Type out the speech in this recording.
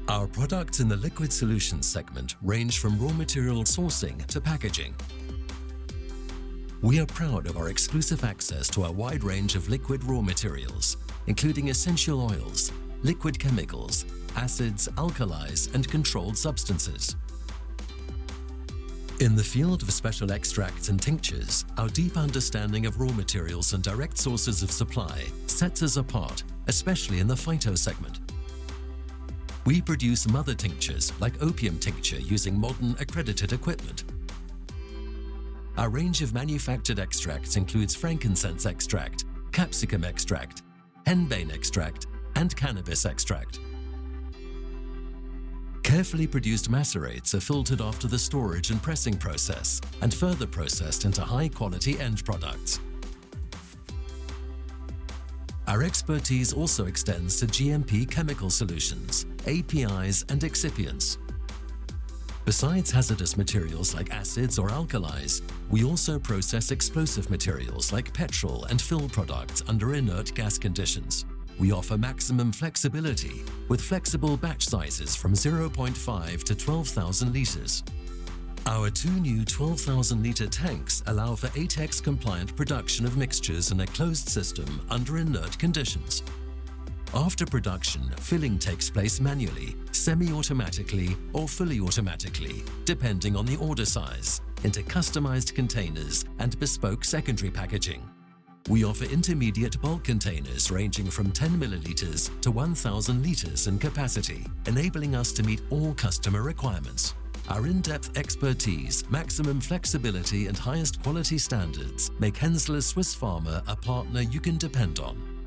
Our products in the liquid solutions segment range from raw material sourcing to packaging. We are proud of our exclusive access to a wide range of liquid raw materials, including essential oils, liquid chemicals, acids, alkalis, and controlled substances. In the field of special extracts and tinctures, our deep understanding of raw materials and direct sources of supply sets us apart, especially in the phyto segment. We produce mother tinctures like opium tincture using modern accredited equipment. Our range of manufactured extracts includes frankincense extract, capsicum extract, henbane extract, and cannabis extract. Carefully produced macerates are filtered after the storage and pressing process and further processed into high-quality end products. Our expertise also extends to GMP chemical solutions, APIs, and excipients. Besides hazardous materials like acids or alkalis, we also process explosive materials like petrol and fill products under inert gas conditions. We offer maximum flexibility with flexible batch sizes from 0.5 to 12,000 liters. Our two new 12,000-liter tanks allow for ATEX-compliant production of mixtures in a closed system under inert conditions. After production, filling takes place manually, semi-automatically, or fully automatically, depending on the order size, into customized containers and bespoke secondary packaging. We offer intermediate bulk containers ranging from 10 milliliters to 1,000 liters in capacity, enabling us to meet all customer requirements. Our in-depth expertise, maximum flexibility, and highest quality standards make Henssler Swiss Pharma a partner you can depend on.